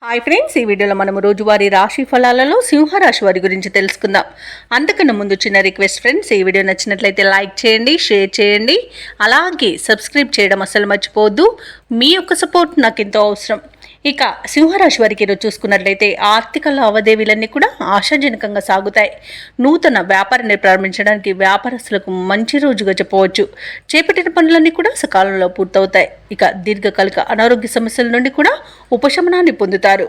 Hi friends, ఈ వీడియోలో మనం రోజువారీ రాశి ఫలాలలో సింహరాశి వారి గురించి తెలుసుకుందాం. అంతకన్నా ముందు చిన్న రిక్వెస్ట్ ఫ్రెండ్స్, ఈ వీడియో నచ్చినట్లయితే లైక్ చేయండి, షేర్ చేయండి, అలాగే సబ్స్క్రైబ్ చేయడం అసలు మర్చిపోవద్దు. మీ యొక్క సపోర్ట్ నాకు ఎంతో అవసరం. ఇక సింహరాశి వారికి ఈరోజు చూసుకున్నట్లయితే ఆర్థిక లావాదేవీలన్నీ కూడా ఆశాజనకంగా సాగుతాయి. నూతన వ్యాపారాన్ని ప్రారంభించడానికి వ్యాపారస్తులకు మంచి రోజుగా చెప్పవచ్చు. చేపట్టిన పనులన్నీ కూడా సకాలంలో పూర్తవుతాయి. ఇక దీర్ఘకాలిక అనారోగ్య సమస్యల నుండి కూడా ఉపశమనాన్ని పొందుతారు.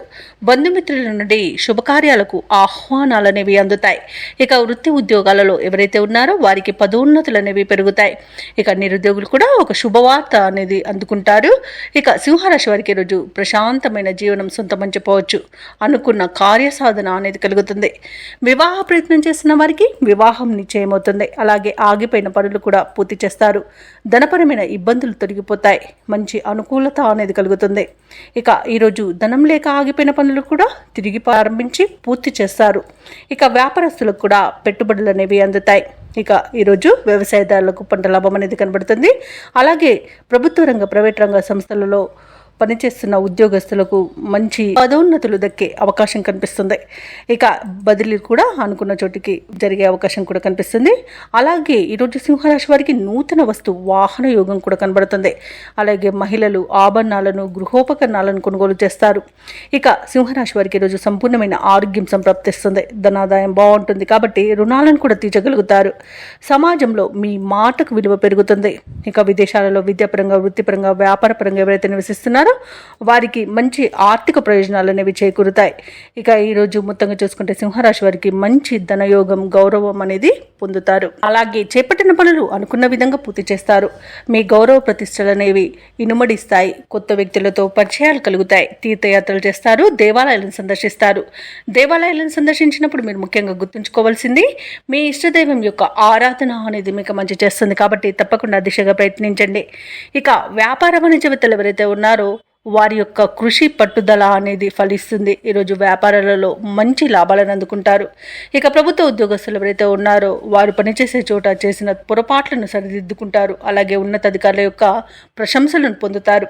బంధుమిత్రుల నుండి శుభకార్యాలకు ఆహ్వానాలు అనేవి అందుతాయి. ఇక వృత్తి ఉద్యోగాలలో ఎవరైతే ఉన్నారో వారికి పదోన్నతులు అనేవి పెరుగుతాయి. ఇక నిరుద్యోగులు కూడా ఒక శుభవార్త అనేది అందుకుంటారు. ఇక సింహరాశి వారికి ఈరోజు ప్రశాంతమైన జీవనం సొంతమని చెప్పవచ్చు. అనుకున్న కార్యసాధన అనేది కలుగుతుంది. వివాహ ప్రయత్నం చేస్తున్న వారికి వివాహం నిశ్చయమవుతుంది. అలాగే ఆగిపోయిన పనులు కూడా పూర్తి చేస్తారు. ధనపరమైన ఇబ్బందులు తొలగిపోతాయి. మంచి అనుకూలత అనేది కలుగుతుంది. ఇక ఈరోజు ధనం లేక ఆగిపోయిన పనులు కూడా తిరిగి ప్రారంభించి పూర్తి చేస్తారు. ఇక వ్యాపారస్తులకు కూడా పెట్టుబడులు అనేవి అందుతాయి. ఇక ఈరోజు వ్యవసాయదారులకు పంట లాభం అనేది కనబడుతుంది. అలాగే ప్రభుత్వ రంగ ప్రైవేట్ రంగ సంస్థలలో పనిచేస్తున్న ఉద్యోగస్తులకు మంచి పదోన్నతులు దక్కే అవకాశం కనిపిస్తుంది. ఇక బదిలీ కూడా అనుకున్న చోటికి జరిగే అవకాశం కూడా కనిపిస్తుంది. అలాగే ఈరోజు సింహరాశి వారికి నూతన వాహన యోగం కూడా కనబడుతుంది. అలాగే మహిళలు ఆభరణాలను గృహోపకరణాలను కొనుగోలు చేస్తారు. ఇక సింహరాశి వారికి ఈరోజు సంపూర్ణమైన ఆరోగ్యం సంప్రాప్తిస్తుంది. ధనాదాయం బాగుంటుంది కాబట్టి రుణాలను కూడా తీర్చగలుగుతారు. సమాజంలో మీ మాటకు విలువ పెరుగుతుంది. ఇక విదేశాలలో విద్యాపరంగా వృత్తిపరంగా వ్యాపారపరంగా ఎవరైతే నివసిస్తున్నారో వారికి మంచి ఆర్థిక ప్రయోజనాలు అనేవి చేకూరుతాయి. ఇక ఈరోజు మొత్తంగా చూసుకుంటే సింహరాశి వారికి మంచి ధనయోగం గౌరవం అనేది పొందుతారు. అలాగే చేపట్టిన పనులు అనుకున్న విధంగా పూర్తి చేస్తారు. మీ గౌరవ ప్రతిష్టలు అనేవి ఇనుమడిస్తాయి. కొత్త వ్యక్తులతో పరిచయాలు కలుగుతాయి. తీర్థయాత్రలు చేస్తారు. దేవాలయాలను సందర్శిస్తారు. దేవాలయాలను సందర్శించినప్పుడు మీరు ముఖ్యంగా గుర్తుంచుకోవాల్సింది మీ ఇష్టదైవం యొక్క ఆరాధన అనేది మీకు మంచి చేస్తుంది కాబట్టి తప్పకుండా దిశగా ప్రయత్నించండి. ఇక వ్యాపార వాణిజ్యవేత్తలు ఎవరైతే ఉన్నారో వారి యొక్క కృషి పట్టుదల అనేది ఫలిస్తుంది. ఈరోజు వ్యాపారాలలో మంచి లాభాలను అందుకుంటారు. ఇక ప్రభుత్వ ఉద్యోగస్తులు ఎవరైతే ఉన్నారో వారు పనిచేసే చోట చేసిన పొరపాట్లను సరిదిద్దుకుంటారు. అలాగే ఉన్నతాధికారుల యొక్క ప్రశంసలను పొందుతారు.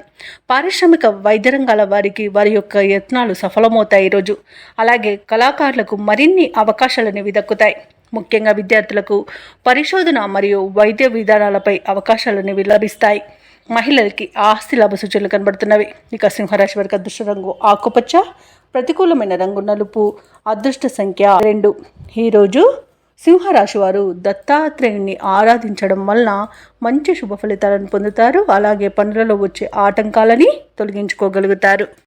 పారిశ్రామిక వైద్య రంగాల వారికి వారి యొక్క యత్నాలు సఫలమవుతాయి ఈరోజు. అలాగే కళాకారులకు మరిన్ని అవకాశాలు అనేవి దక్కుతాయి. ముఖ్యంగా విద్యార్థులకు పరిశోధన మరియు వైద్య విధానాలపై అవకాశాలు అనేవి లభిస్తాయి. మహిళలకి ఆస్తి లాభ సూచనలు కనబడుతున్నవి. ఇక సింహరాశి వారికి అదృష్ట రంగు ఆకుపచ్చ, ప్రతికూలమైన రంగు నలుపు, అదృష్ట సంఖ్య 2. ఈరోజు సింహరాశి వారు దత్తాత్రేయుని ఆరాధించడం వలన మంచి శుభ ఫలితాలను పొందుతారు. అలాగే పనులలో వచ్చే ఆటంకాలని తొలగించుకోగలుగుతారు.